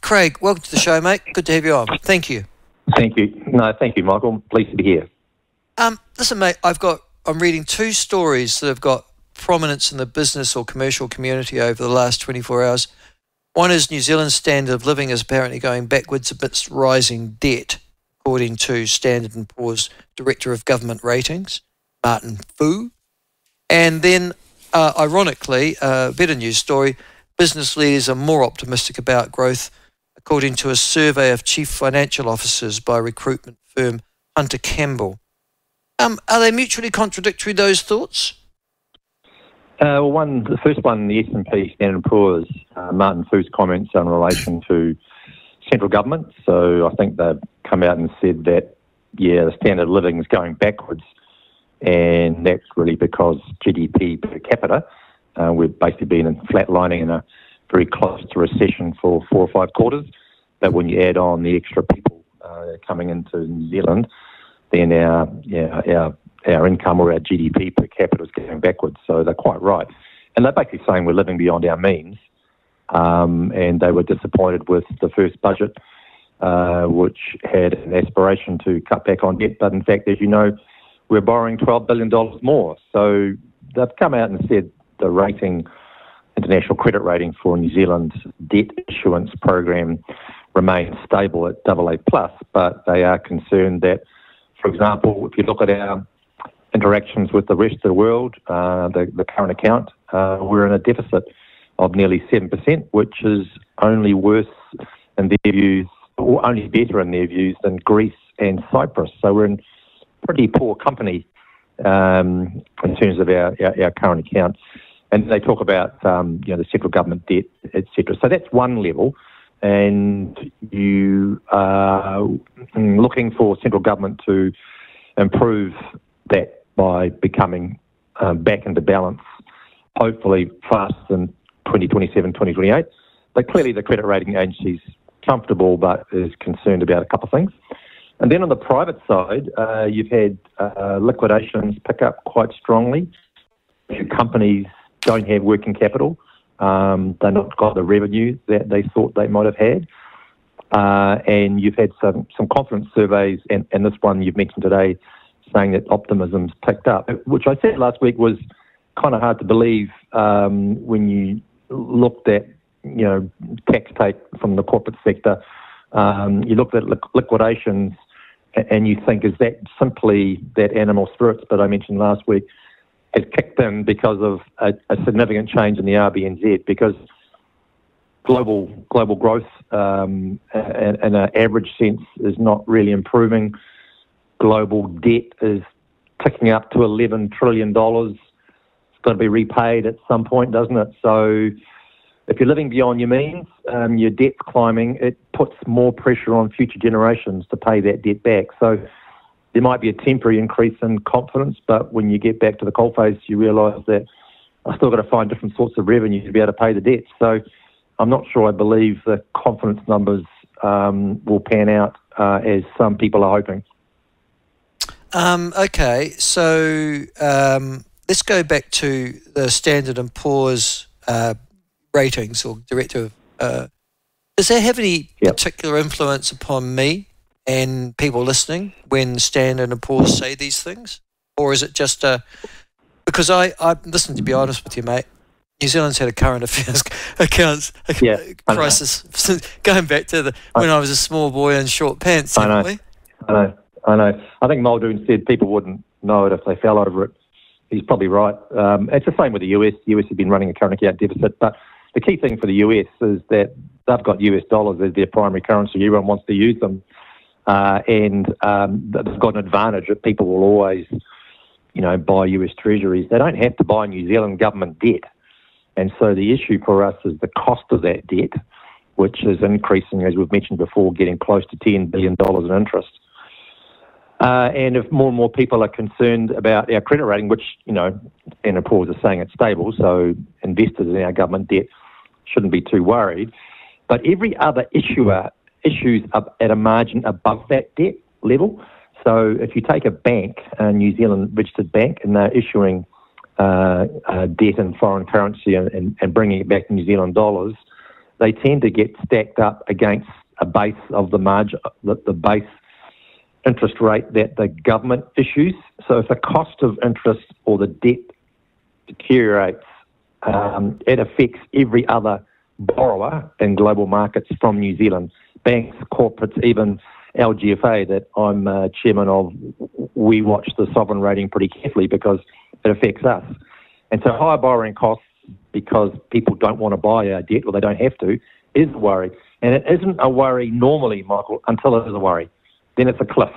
Craig, welcome to the show, mate. Good to have you on. Thank you. Thank you. No, thank you, Michael. Pleased to be here. Listen, mate, I'm reading two stories that have got prominence in the business or commercial community over the last 24 hours. One is New Zealand's standard of living is apparently going backwards amidst rising debt, according to Standard & Poor's Director of Government Ratings, Martin Fu. And then, ironically, a better news story, business leaders are more optimistic about growth, according to a survey of chief financial officers by recruitment firm Hunter Campbell. Are they mutually contradictory, those thoughts? The first one, the S&P Standard & Poor's, Martin Fu's comments in relation to central government. So I think they've come out and said that, the standard of living is going backwards, and that's really because GDP per capita, we've basically been in flatlining and very close to recession for 4 or 5 quarters. But when you add on the extra people coming into New Zealand, then our income or our GDP per capita is going backwards. So they're quite right. And they're basically saying we're living beyond our means. And they were disappointed with the first budget, which had an aspiration to cut back on debt. But in fact, as you know, we're borrowing $12 billion more. So they've come out and said the rating, international credit rating for New Zealand's debt issuance program remains stable at AA+, but they are concerned that, for example, if you look at our interactions with the rest of the world, the current account, we're in a deficit of nearly 7%, which is only worse in their views, or only better in their views than Greece and Cyprus. So we're in pretty poor company in terms of our current account. And they talk about the central government debt, etc. So that's one level, and you are looking for central government to improve that by becoming back into balance, hopefully faster than 2027, 2028. But clearly the credit rating agency's comfortable but is concerned about a couple of things. And then on the private side, you've had liquidations pick up quite strongly. Companies don't have working capital. They've not got the revenue that they thought they might have had. And you've had some confidence surveys, and this one you've mentioned today, saying that optimism's picked up, which I said last week was kind of hard to believe when you looked at, tax take from the corporate sector. You looked at liquidations and you think, is that simply that animal spirits that I mentioned last week has kicked in because of a significant change in the RBNZ, because global growth in an average sense is not really improving. Global debt is ticking up to $11 trillion. It's got to be repaid at some point, doesn't it? So if you're living beyond your means, your debt's climbing, it puts more pressure on future generations to pay that debt back. So there might be a temporary increase in confidence, but when you get back to the coalface, you realise that I've still got to find different sorts of revenue to be able to pay the debt. So I'm not sure I believe the confidence numbers will pan out as some people are hoping. Okay, so let's go back to the Standard & Poor's ratings or director. Does that have any particular influence upon me and people listening when Standard & Poor's say these things? Or is it just because I listen, to be honest with you, mate, New Zealand's had a current affairs accounts crisis going back to when I was a small boy in short pants, haven't we? I know. I think Muldoon said people wouldn't know it if they fell over it. He's probably right. It's the same with the US. The US has been running a current account deficit, but the key thing for the US is that they've got US dollars as their primary currency. Everyone wants to use them. And they've got an advantage that people will always, buy US treasuries. They don't have to buy New Zealand government debt. And so the issue for us is the cost of that debt, which is increasing, as we've mentioned before, getting close to $10 billion in interest. And if more and more people are concerned about our credit rating, which, Standard & Poor's are saying it's stable, so investors in our government debt shouldn't be too worried. But every other issuer issues up at a margin above that debt level. So if you take a bank, a New Zealand registered bank, and they're issuing debt in foreign currency and bringing it back to New Zealand dollars, they tend to get stacked up against a base of the margin, the base interest rate that the government issues. So if the cost of interest or the debt deteriorates, it affects every other borrower in global markets from New Zealand. Banks, corporates, even LGFA that I'm chairman of, we watch the sovereign rating pretty carefully because it affects us. And so higher borrowing costs because people don't want to buy our debt or they don't have to is a worry. And it isn't a worry normally, Michael, until it is a worry. Then it's a cliff.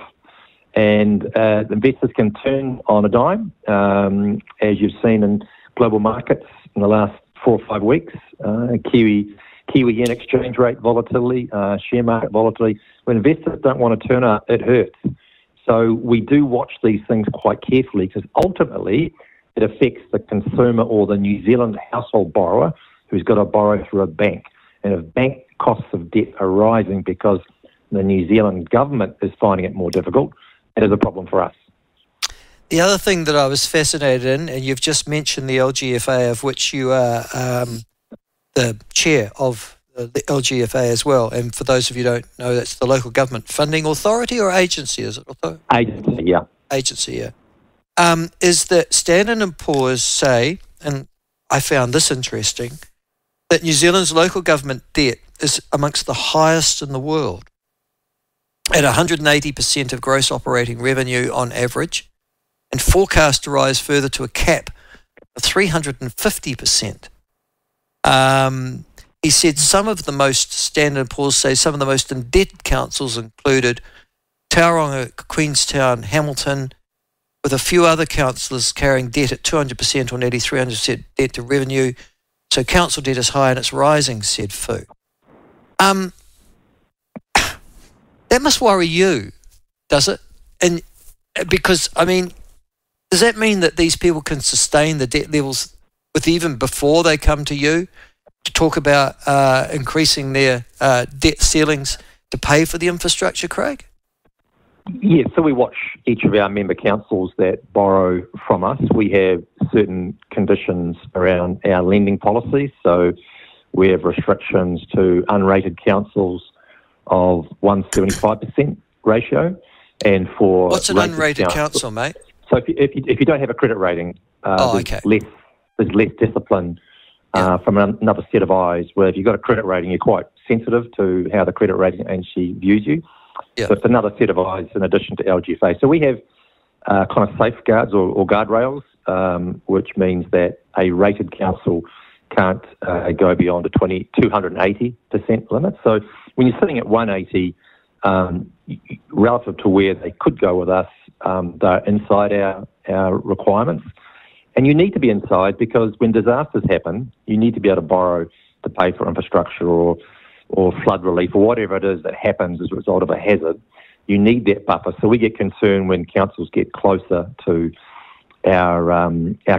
And investors can turn on a dime, as you've seen in global markets in the last 4 or 5 weeks. Kiwi yen exchange rate volatility, share market volatility. When investors don't want to turn up, it hurts. So we do watch these things quite carefully because ultimately it affects the consumer or the New Zealand household borrower who's got to borrow through a bank. And if bank costs of debt are rising because the New Zealand government is finding it more difficult, it is a problem for us. The other thing that I was fascinated in, and you've just mentioned the LGFA, of which you are the chair of the LGFA as well. And for those of you who don't know, that's the Local Government Funding Authority or agency, is it? Agency, yeah. Agency, yeah. Is that Standard & Poor's say, and I found this interesting, that New Zealand's local government debt is amongst the highest in the world at 180% of gross operating revenue on average, and forecast to rise further to a cap of 350%. He said Standard & Poor's say some of the most indebted councils included Tauranga, Queenstown, Hamilton, with a few other councillors carrying debt at 200% or nearly 300% debt to revenue. So council debt is high and it's rising, said Fu. That must worry you, does it? And because, I mean, does that mean that these people can sustain the debt levels with even before they come to you to talk about increasing their debt ceilings to pay for the infrastructure, Craig? Yeah, so we watch each of our member councils that borrow from us. We have certain conditions around our lending policies. So we have restrictions to unrated councils of 175% ratio. And for what's an unrated council, mate? So if you don't have a credit rating, there's less discipline from another set of eyes, where if you've got a credit rating, you're quite sensitive to how the credit rating agency views you. Yeah. So it's another set of eyes in addition to LGFA. So we have kind of safeguards or guardrails, which means that a rated council can't go beyond a 280% limit. So when you're sitting at 180, relative to where they could go with us, they're inside our requirements. And you need to be inside because when disasters happen, you need to be able to borrow to pay for infrastructure or flood relief or whatever it is that happens as a result of a hazard. You need that buffer. So we get concerned when councils get closer to our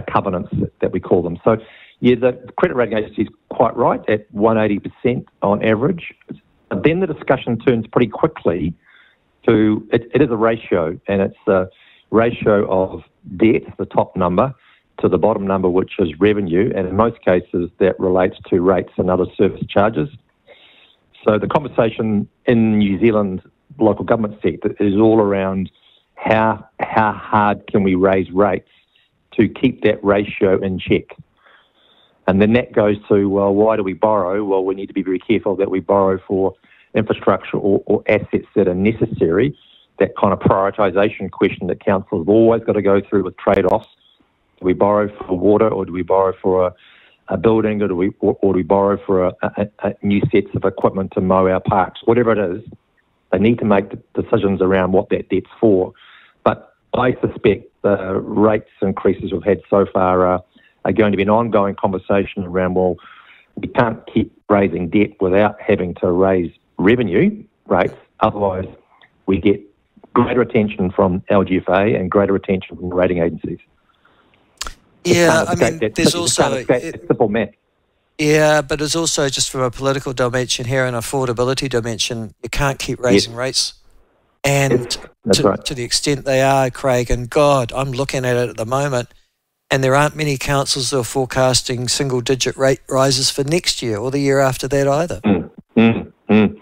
covenants that we call them. So yeah, the credit rating agency is quite right at 180% on average. But then the discussion turns pretty quickly to it is a ratio, and it's a ratio of debt, the top number, to the bottom number, which is revenue, and in most cases that relates to rates and other service charges. So the conversation in New Zealand local government sector is all around how hard can we raise rates to keep that ratio in check. And then that goes to, well, why do we borrow? Well, we need to be very careful that we borrow for infrastructure or assets that are necessary. That kind of prioritisation question that councils have always got to go through with trade-offs. Do we borrow for water, or do we borrow for a building, or do we borrow for a new sets of equipment to mow our parks? Whatever it is, they need to make decisions around what that debt's for. But I suspect the rates increases we've had so far are going to be an ongoing conversation around, well, we can't keep raising debt without having to raise revenue rates. Otherwise, we get greater attention from LGFA and greater attention from the rating agencies. Yeah, I mean, there's also... It's simple math. Yeah, but there's also, just from a political dimension here, an affordability dimension, you can't keep raising rates. And that's right. To the extent they are, Craig, and God, I'm looking at it at the moment, And there aren't many councils that are forecasting single-digit rate rises for next year or the year after that either. Mm, mm, mm.